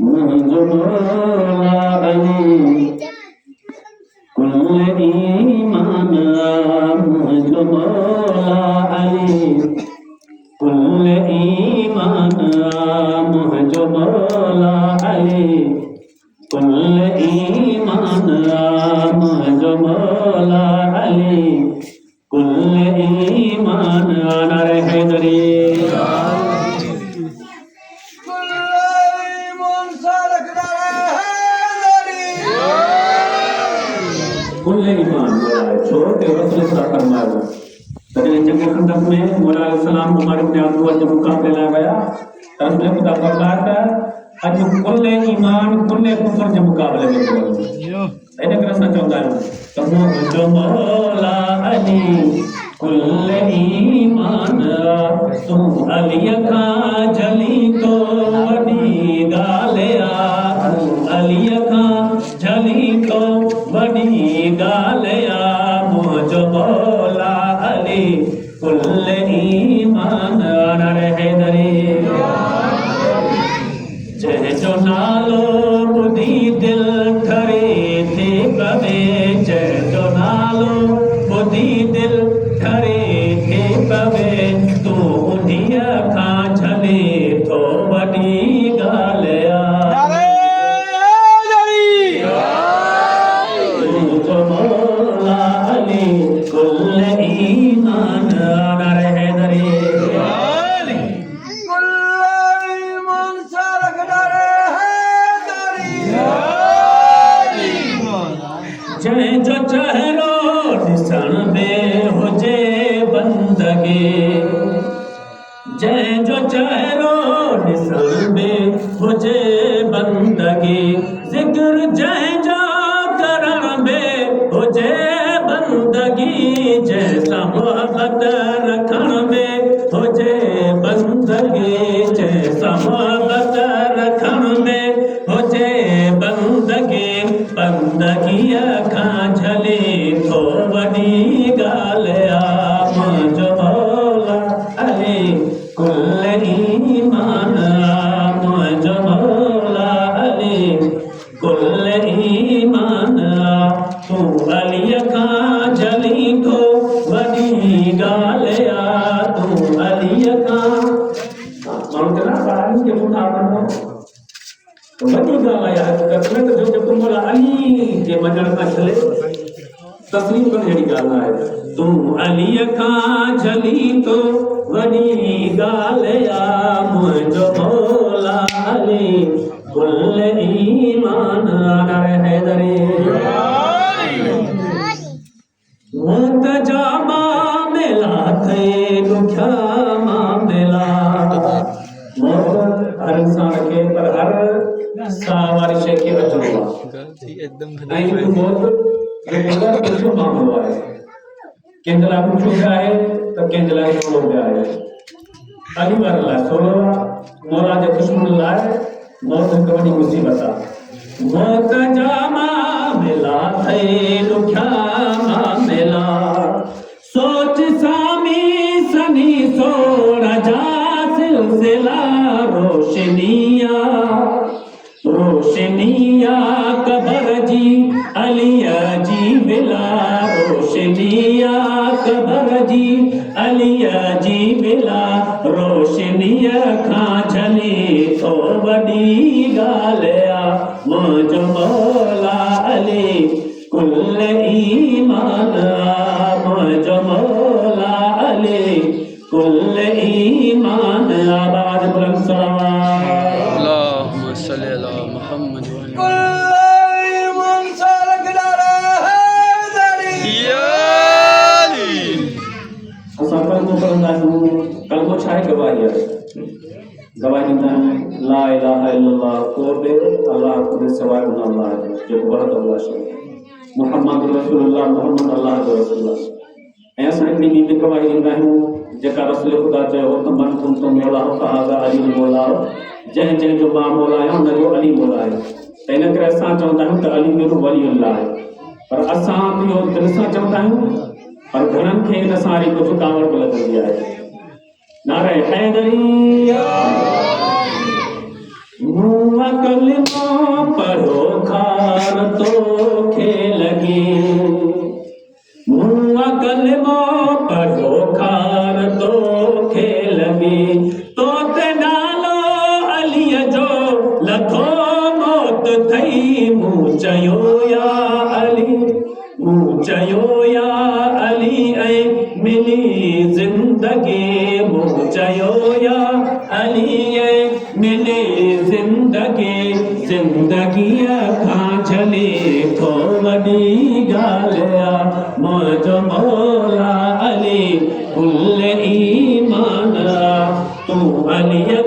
मुझो मौला अली कुल ईमान मुझो मौला अली कुल ईमान मुझो मौला अली कुल ईमान मुझो मौला अली कुल ईमान नारे हैदरी कुल ईमान बोला है छोड़ के रसूल सल्लल्लाहु अलैहि वसल्लम तभी जंग खंदक में मौला सलाम उमर इब्न अब्दुल जब मुकाबले ला गया रसूल खुदा फरमाता अज कुल ईमान कुल कुफर के मुकाबले में बोलो इन करसा चौंदा है मुझो मौला अली कुल ईमान तू अली का जली तो वडी गालिया अली का जली तो वडी गालिया मुझो मौला अली कुल ईमान नारे हैदरी जय जो नालो बुधी दिल ठरे थे पवे जय जो नालो बुधी दिल ठरे थे पवे तू उन्हिया खा झले तो वडी गालिया मुझो मौला अली कुल ईमान नारे हैदरी जय जो चेहरो ॾिसण में हुजे बंदगी जय जो चेहरो ॾिसण में हुजे बंदगी ज़िक्र जय जो करण में हुजे बंदगी जैसा मोहब्बत रखण में हुजे बंदगी जैसा मोहब्बत रखण में हुजे बंदगी बंदगी का झले तो वडी गालिया मुझो मौला अली कुल ईमान मुझो मौला अली कुल ईमान तू अली का जली तो वडी गालिया तू अली का मानकरा बारी के मुताबिक वही गालिया करने तो जो तुम बोला अली के मजर में चले तस्लीम कर यही गाना है तुम अली का जली तो वडी गालिया मुझो मौला अली कुल ईमान नारे हैदरी मुर्तजा मामला थे दुखा मामला हर इंसान के पर हर सावारी शे के अजरुआ एकदम नहीं तो बहुत रेगुलर कुछ मामला है केंद्र आप जो है तो केंद्र के लोग आए अली वाला सोलो मौला जे दुश्मन लाए मौत की बड़ी मुसीबत मौत जामा मिला थे दुखा मिला सोच सामी सनी सो रजा सिलसिला रोशनिया रोशनिया कबर जी अलिया जी मिला रोशनिया कबर जी अलिया जी मिला रोशनिया खा झले तो वडी गालिया मुझो मौला अली कुल ईमान मुझो मौला अली कुल ईमान आवाज बुलंद सलावत अल्लाहुम्मा सल्ली अला मुहम्मद कल को छाए गवाही गवाही ला इलाहा इल्लल्लाह कोबे अल्लाह को सिवा अल्लाह जो बहुत अल्लाह शे मुहम्मद रसूलुल्लाह मुहम्मद अल्लाह जो रसूलुल्लाह ऐसा इतनी भी गवाही दिंदा हूं जेका रसूल खुदा चयो त मन तुम तो मौला हो फहाजा अली मौला जय जय जो बा मौला है उन जो अली मौला है त इन करे असां चवंदा आहियूं त अली जो वली अल्लाह है पर असां इहो दिल सां चवंदा आहियूं पर घणनि खे इन सां वरी कुझु कावड़ बि लॻंदी आहे नारे हैदरी कलमा पढ़ो खार तो खेलगे मुआ कलमा पढ़ो खार तो खेलगे तो ते नालो अलीअ जो लथो मौत थई मूं चयो या अली मूं चयो या अली ऐं मिली जिंदगी मूं चयो या अली ऐं मिली जिंदगी जिंदगीअ खां झले थो वॾी ॻाल्हि आहे मुंहिंजो मौला अली कुल ईमान तूं अलीअ